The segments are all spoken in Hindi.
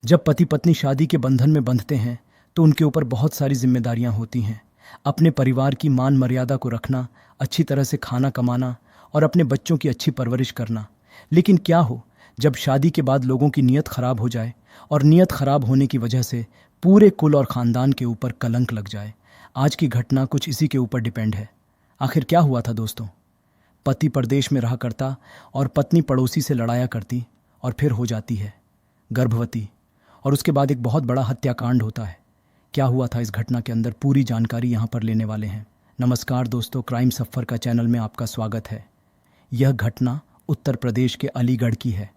जब पति पत्नी शादी के बंधन में बंधते हैं तो उनके ऊपर बहुत सारी जिम्मेदारियां होती हैं। अपने परिवार की मान मर्यादा को रखना, अच्छी तरह से खाना कमाना और अपने बच्चों की अच्छी परवरिश करना। लेकिन क्या हो जब शादी के बाद लोगों की नीयत खराब हो जाए और नीयत खराब होने की वजह से पूरे कुल और ख़ानदान के ऊपर कलंक लग जाए। आज की घटना कुछ इसी के ऊपर डिपेंड है। आखिर क्या हुआ था दोस्तों? पति परदेश में रहा करता और पत्नी पड़ोसी से लड़ाया करती और फिर हो जाती है गर्भवती और उसके बाद एक बहुत बड़ा हत्याकांड होता है। क्या हुआ था इस घटना के अंदर, पूरी जानकारी यहाँ पर लेने वाले हैं। नमस्कार दोस्तों, क्राइम सफ़र का चैनल में आपका स्वागत है। यह घटना उत्तर प्रदेश के अलीगढ़ की है।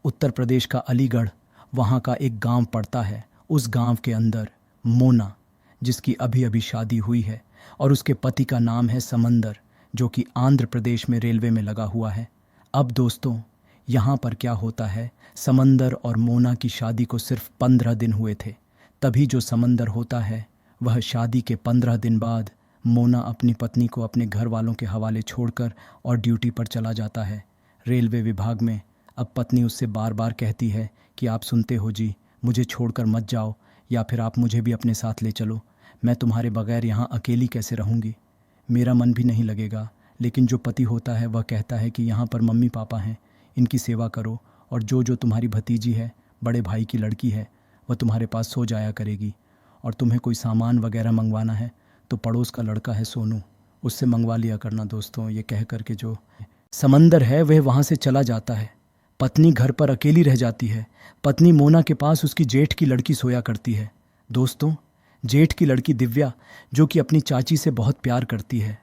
उत्तर प्रदेश का अलीगढ़, वहाँ का एक गांव पड़ता है। उस गांव के अंदर मोना, जिसकी अभी अभी शादी हुई है, और उसके पति का नाम है समंदर, जो कि आंध्र प्रदेश में रेलवे में लगा हुआ है। अब दोस्तों, यहाँ पर क्या होता है, समंदर और मोना की शादी को सिर्फ 15 दिन हुए थे। तभी जो समंदर होता है, वह शादी के 15 दिन बाद मोना अपनी पत्नी को अपने घर वालों के हवाले छोड़कर और ड्यूटी पर चला जाता है रेलवे विभाग में। अब पत्नी उससे बार बार कहती है कि आप सुनते हो जी, मुझे छोड़कर मत जाओ, या फिर आप मुझे भी अपने साथ ले चलो। मैं तुम्हारे बगैर यहाँ अकेली कैसे रहूँगी, मेरा मन भी नहीं लगेगा। लेकिन जो पति होता है वह कहता है कि यहाँ पर मम्मी पापा हैं, इनकी सेवा करो, और जो तुम्हारी भतीजी है, बड़े भाई की लड़की है, वह तुम्हारे पास सो जाया करेगी। और तुम्हें कोई सामान वगैरह मंगवाना है तो पड़ोस का लड़का है सोनू, उससे मंगवा लिया करना दोस्तों। ये कह कर के जो समंदर है वह वहाँ से चला जाता है। पत्नी घर पर अकेली रह जाती है। पत्नी मोना के पास उसकी जेठ की लड़की सोया करती है। दोस्तों, जेठ की लड़की दिव्या, जो कि अपनी चाची से बहुत प्यार करती है,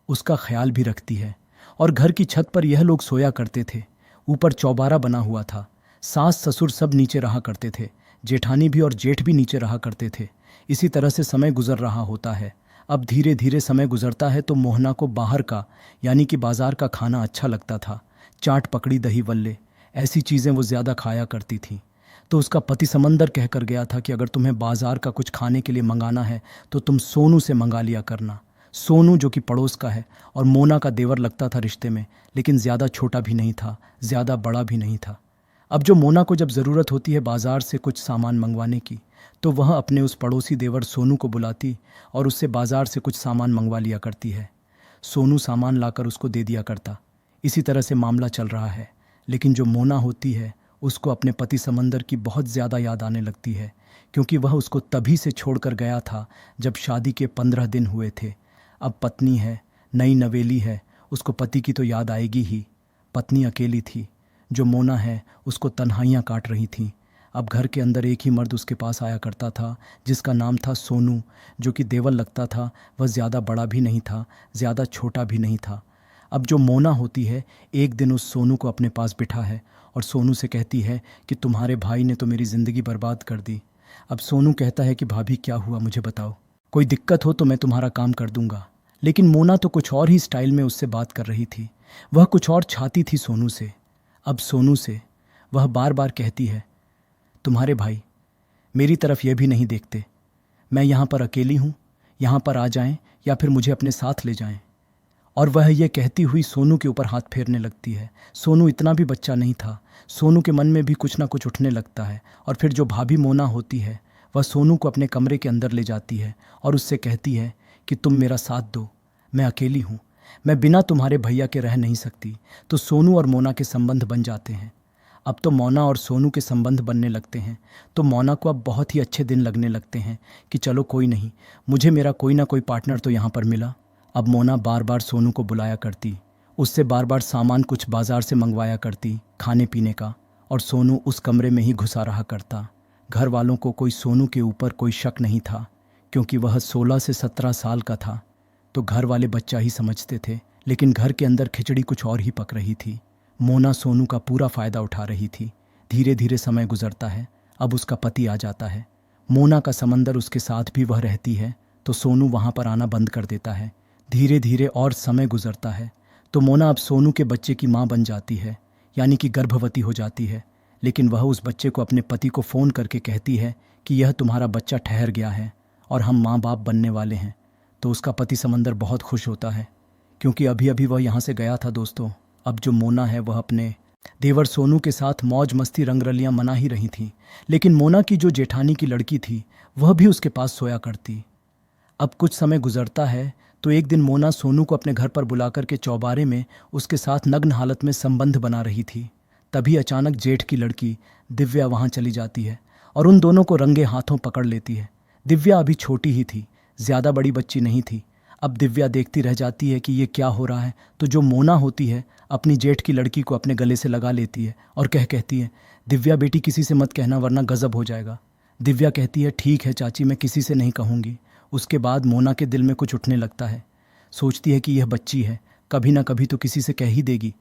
उसका ख्याल भी रखती है। और घर की छत पर यह लोग सोया करते थे। ऊपर चौबारा बना हुआ था। सास ससुर सब नीचे रहा करते थे। जेठानी भी और जेठ भी नीचे रहा करते थे। इसी तरह से समय गुजर रहा होता है। अब धीरे धीरे समय गुजरता है तो मोहना को बाहर का, यानी कि बाजार का खाना अच्छा लगता था। चाट पकड़ी, दही वल्ले, ऐसी चीज़ें वो ज़्यादा खाया करती थी। तो उसका पति समंदर कह कर गया था कि अगर तुम्हें बाजार का कुछ खाने के लिए मंगाना है तो तुम सोनू से मंगा लिया करना। सोनू जो कि पड़ोस का है और मोना का देवर लगता था रिश्ते में, लेकिन ज़्यादा छोटा भी नहीं था, ज़्यादा बड़ा भी नहीं था। अब जो मोना को जब ज़रूरत होती है बाज़ार से कुछ सामान मंगवाने की, तो वह अपने उस पड़ोसी देवर सोनू को बुलाती और उससे बाज़ार से कुछ सामान मंगवा लिया करती है। सोनू सामान लाकर उसको दे दिया करता। इसी तरह से मामला चल रहा है। लेकिन जो मोना होती है, उसको अपने पति समंदर की बहुत ज़्यादा याद आने लगती है, क्योंकि वह उसको तभी से छोड़कर गया था जब शादी के 15 दिन हुए थे। अब पत्नी है, नई नवेली है, उसको पति की तो याद आएगी ही। पत्नी अकेली थी। जो मोना है उसको तन्हाइयाँ काट रही थीं। अब घर के अंदर एक ही मर्द उसके पास आया करता था, जिसका नाम था सोनू, जो कि देवर लगता था। वह ज़्यादा बड़ा भी नहीं था, ज़्यादा छोटा भी नहीं था। अब जो मोना होती है, एक दिन उस सोनू को अपने पास बिठा है और सोनू से कहती है कि तुम्हारे भाई ने तो मेरी ज़िंदगी बर्बाद कर दी। अब सोनू कहता है कि भाभी क्या हुआ, मुझे बताओ, कोई दिक्कत हो तो मैं तुम्हारा काम कर दूंगा। लेकिन मोना तो कुछ और ही स्टाइल में उससे बात कर रही थी। वह कुछ और चाहती थी सोनू से। अब सोनू से वह बार बार कहती है, तुम्हारे भाई मेरी तरफ यह भी नहीं देखते, मैं यहाँ पर अकेली हूँ, यहाँ पर आ जाएं या फिर मुझे अपने साथ ले जाएं। और वह यह कहती हुई सोनू के ऊपर हाथ फेरने लगती है। सोनू इतना भी बच्चा नहीं था। सोनू के मन में भी कुछ ना कुछ उठने लगता है। और फिर जो भाभी मोना होती है, वह सोनू को अपने कमरे के अंदर ले जाती है और उससे कहती है कि तुम मेरा साथ दो, मैं अकेली हूँ, मैं बिना तुम्हारे भैया के रह नहीं सकती। तो सोनू और मोना के संबंध बन जाते हैं। अब तो मोना और सोनू के संबंध बनने लगते हैं। तो मोना को अब बहुत ही अच्छे दिन लगने लगते हैं कि चलो कोई नहीं, मुझे मेरा कोई ना कोई पार्टनर तो यहाँ पर मिला। अब मोना बार बार सोनू को बुलाया करती, उससे बार बार सामान कुछ बाजार से मंगवाया करती खाने पीने का, और सोनू उस कमरे में ही घुसा रहा करता। घर वालों को कोई सोनू के ऊपर कोई शक नहीं था, क्योंकि वह 16 से 17 साल का था। तो घर वाले बच्चा ही समझते थे। लेकिन घर के अंदर खिचड़ी कुछ और ही पक रही थी। मोना सोनू का पूरा फ़ायदा उठा रही थी। धीरे धीरे समय गुजरता है। अब उसका पति आ जाता है। मोना का समंदर उसके साथ भी वह रहती है, तो सोनू वहाँ पर आना बंद कर देता है। धीरे धीरे और समय गुजरता है तो मोना अब सोनू के बच्चे की माँ बन जाती है, यानी कि गर्भवती हो जाती है। लेकिन वह उस बच्चे को अपने पति को फ़ोन करके कहती है कि यह तुम्हारा बच्चा ठहर गया है और हम माँ बाप बनने वाले हैं। तो उसका पति समंदर बहुत खुश होता है, क्योंकि अभी अभी वह यहाँ से गया था दोस्तों। अब जो मोना है वह अपने देवर सोनू के साथ मौज मस्ती रंगरलियां मना ही रही थीं, लेकिन मोना की जो जेठानी की लड़की थी वह भी उसके पास सोया करती। अब कुछ समय गुजरता है तो एक दिन मोना सोनू को अपने घर पर बुलाकर के चौबारे में उसके साथ नग्न हालत में संबंध बना रही थी। तभी अचानक जेठ की लड़की दिव्या वहां चली जाती है और उन दोनों को रंगे हाथों पकड़ लेती है। दिव्या अभी छोटी ही थी, ज़्यादा बड़ी बच्ची नहीं थी। अब दिव्या देखती रह जाती है कि ये क्या हो रहा है, तो जो मोना होती है अपनी जेठ की लड़की को अपने गले से लगा लेती है और कहती है, दिव्या बेटी किसी से मत कहना वरना गजब हो जाएगा। दिव्या कहती है, ठीक है चाची, मैं किसी से नहीं कहूँगी। उसके बाद मोना के दिल में कुछ उठने लगता है। सोचती है कि यह बच्ची है, कभी ना कभी तो किसी से कह ही देगी।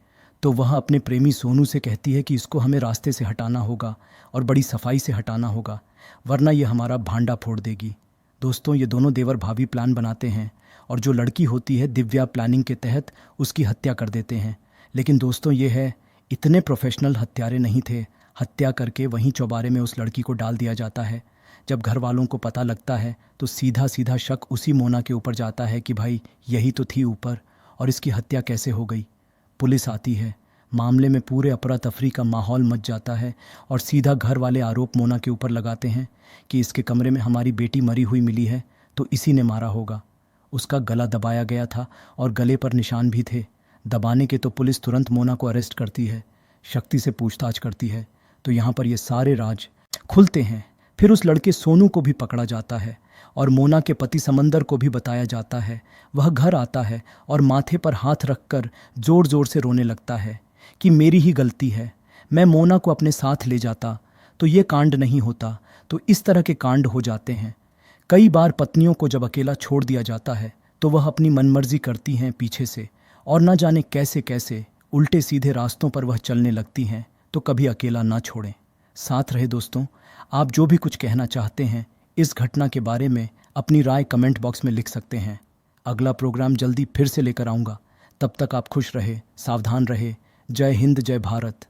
तो वह अपने प्रेमी सोनू से कहती है कि इसको हमें रास्ते से हटाना होगा और बड़ी सफाई से हटाना होगा, वरना ये हमारा भांडा फोड़ देगी। दोस्तों, ये दोनों देवर भाभी प्लान बनाते हैं और जो लड़की होती है दिव्या प्लानिंग के तहत उसकी हत्या कर देते हैं। लेकिन दोस्तों, ये है, इतने प्रोफेशनल हत्यारे नहीं थे। हत्या करके वहीं चौबारे में उस लड़की को डाल दिया जाता है। जब घर वालों को पता लगता है तो सीधा सीधा शक उसी मोना के ऊपर जाता है कि भाई यही तो थी ऊपर, और इसकी हत्या कैसे हो गई। पुलिस आती है, मामले में पूरे अफरा तफरी का माहौल मच जाता है और सीधा घर वाले आरोप मोना के ऊपर लगाते हैं कि इसके कमरे में हमारी बेटी मरी हुई मिली है तो इसी ने मारा होगा। उसका गला दबाया गया था और गले पर निशान भी थे। दबाने के तो पुलिस तुरंत मोना को अरेस्ट करती है, शक्ति से पूछताछ करती है, तो यहाँ पर ये सारे राज खुलते हैं। फिर उस लड़के सोनू को भी पकड़ा जाता है और मोना के पति समंदर को भी बताया जाता है। वह घर आता है और माथे पर हाथ रखकर जोर जोर से रोने लगता है कि मेरी ही गलती है, मैं मोना को अपने साथ ले जाता तो ये कांड नहीं होता। तो इस तरह के कांड हो जाते हैं। कई बार पत्नियों को जब अकेला छोड़ दिया जाता है तो वह अपनी मनमर्जी करती हैं पीछे से, और न जाने कैसे कैसे उल्टे सीधे रास्तों पर वह चलने लगती हैं। तो कभी अकेला ना छोड़ें, साथ रहे। दोस्तों, आप जो भी कुछ कहना चाहते हैं इस घटना के बारे में अपनी राय कमेंट बॉक्स में लिख सकते हैं। अगला प्रोग्राम जल्दी फिर से लेकर आऊँगा। तब तक आप खुश रहे, सावधान रहे। जय हिंद, जय भारत।